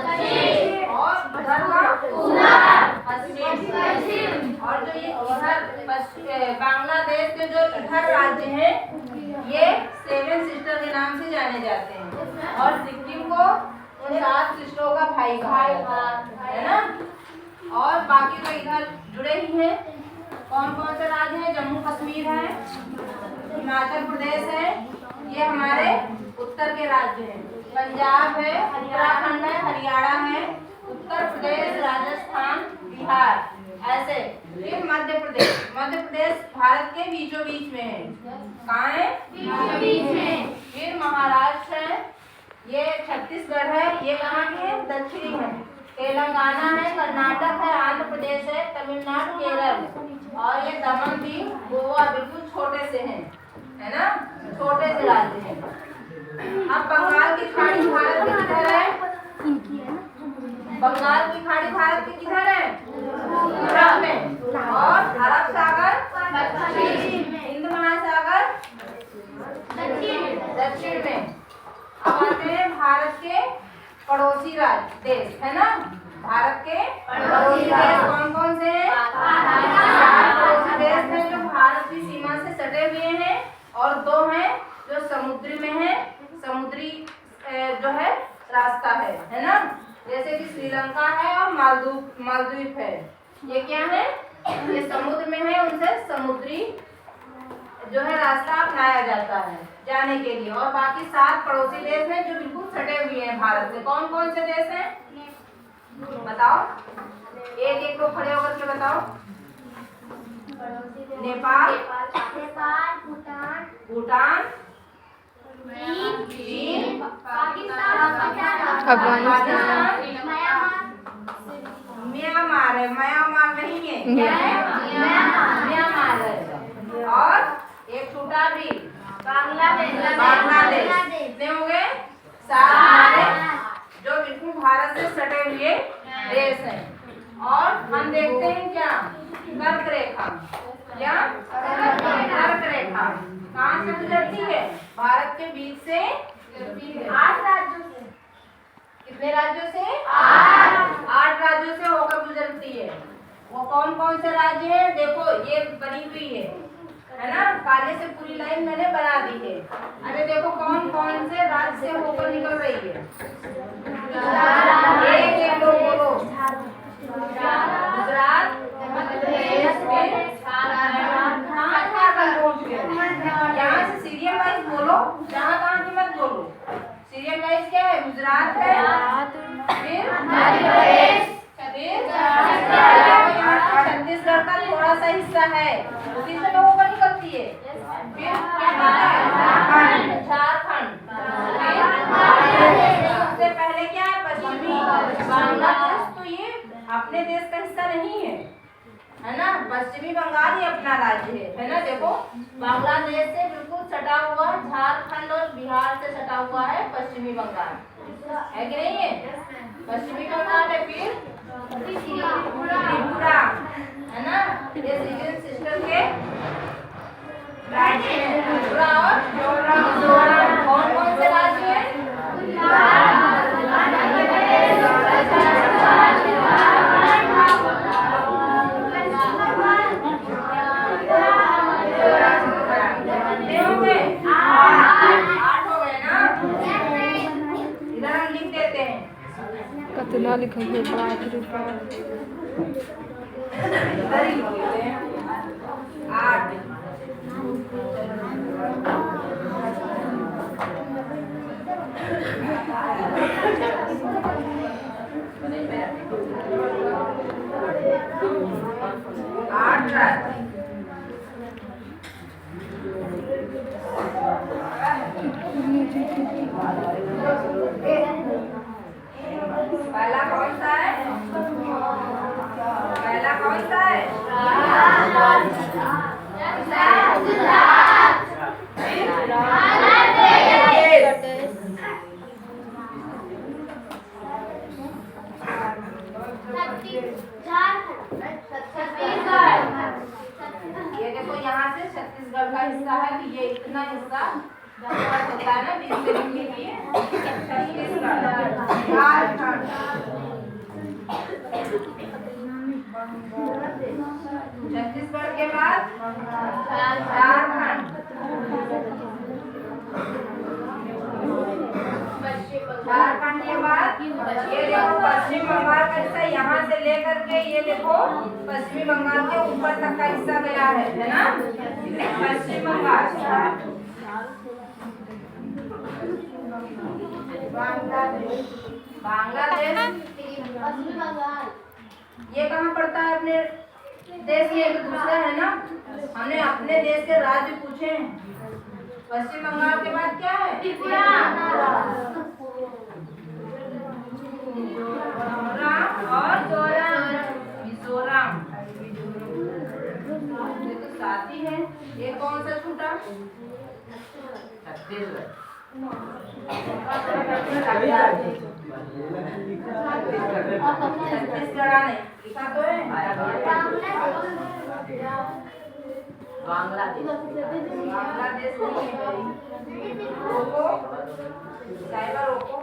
और उधर का पश्चिम। और जो ये इधर बांग्लादेश के जो इधर राज्य हैं ये 7 सिस्टर के नाम से जाने जाते हैं। और सिक्किम को उन 7 सिस्टरों का भाई कहा है ना। और बाकी तो इधर जुड़े ही हैं। कौन कौन से राज्य हैं? जम्मू कश्मीर है, हिमाचल प्रदेश है, ये हमारे उत्तर के राज्य हैं। पंजाब है, उत्तराखंड है, हरियाणा है, उत्तर प्रदेश, राजस्थान, बिहार, ऐसे। फिर मध्य प्रदेश। मध्य प्रदेश भारत के बीचों बीच में है। कहाँ है? बीचों बीच में। फिर महाराष्ट्र है, ये छत्तीसगढ़ है, ये कहाँ की है? दक्षिणी है। तेलंगाना है, कर्नाटक है, आंध्र प्रदेश है, तमिलनाडु, केरल, और ये दमन दीव, गोवा बिल्कुल छोटे से हैं, है ना, छोटे से राज्य हैं। अब बंगाल की खाड़ी भारत के किधर है? बंगाल की खाड़ी भारत के किधर है? पूरब में। और अरब सागर पश्चिम, हिंद महासागर दक्षिण में। अब आते हैं भारत के पड़ोसी राज्य देश, है ना। भारत के पड़ोसी देश कौन कौन से हैं? 4 पड़ोसी देश हैं जो भारत की सीमा से सटे हुए हैं, और 2 हैं जो समुद्र में है, समुद्री जो है रास्ता है ना। जैसे कि श्रीलंका है और मालदीव है। ये क्या है? ये समुद्र में है, उनसे समुद्री जो है रास्ता अपनाया जाता है जाने के लिए। और बाकी 7 पड़ोसी देश हैं जो बिल्कुल सटे हुए हैं भारत से। कौन कौन से देश हैं बताओ? एक लोग खड़े होकर के बताओ। नेपाल, भूटान, चीन, अफगानिस्तान, म्यांमार है। म्यांमार नहीं है, क्या है? म्यांमार है। और एक छोटा भी बांग्लादेश। कितने हो गए? 7 हमारे जो बिल्कुल भारत से सटे हुए देश हैं। और हम देखते हैं क्या? कर्क रेखा। क्या? कर्क रेखा कहाँ से गुजरती है? भारत के बीच से 8 राज्यों से। कितने राज्यों से? 8 राज्यों से होकर गुजरती है। वो कौन कौन से राज्य हैं? देखो ये बनी हुई है ना, काले से पूरी लाइन मैंने बना दी है। अरे देखो कौन कौन से राज्य से होकर निकल रही है। एक लोग बोलो। गुजरात, मध्य प्रदेश, यहाँ से सीरियल वाइज बोलो, जहाँ की मत बोलो। सीरियल वाइज क्या है? गुजरात है, फिर मध्य प्रदेश, छत्तीसगढ़ का थोड़ा सा हिस्सा है, उसी से लोगों को निकलती है। फिर क्या कहता है? झारखंड। सबसे पहले क्या है? पश्चिमी बांग्लादेश। तो ये अपने देश का हिस्सा नहीं है ना। पश्चिमी बंगाल ही अपना राज्य है ना। देखो बांग्लादेश से बिल्कुल सटा हुआ झारखंड और बिहार से सटा हुआ है पश्चिमी बंगाल, है कि नहीं है? पश्चिमी बंगाल है। फिर त्रिपुरा, है ना, ये 7 सिस्टर के राज्य हैं। त्रिपुरा और मिजोरम। कौन कौन से राज्य हैं? कितना लिखा है? 5 रुपया। 8 पहला कौन सा है? पहला कौन सा है? ये देखो यहाँ से छत्तीसगढ़ का हिस्सा है, तो ये इतना हिस्सा होता है ना बीच के लिए छत्तीसगढ़, झारखंड, छत्तीसगढ़ के बाद झारखंड, झारखंड के बाद ये देखो पश्चिम बंगाल का हिस्सा, यहाँ से लेकर के ये देखो पश्चिमी बंगाल के ऊपर तक का हिस्सा गया है ना, पश्चिम बंगाल। बांग्लादेश ये कहाँ पड़ता है अपने देश, ये एक दूसरा है ना, हमने अपने देश के राज्य पूछे हैं। पश्चिम बंगाल के बाद क्या है, त्रिपुरा, और मिजोरम, ये तो साथ ही है। ये कौन सा छूटा, छत्तीसगढ़, छत्तीसगढ़ नहीं लिखा तो है, बांग्लादेश, बांग्लादेश नहीं है। रोको साहिबा रोको,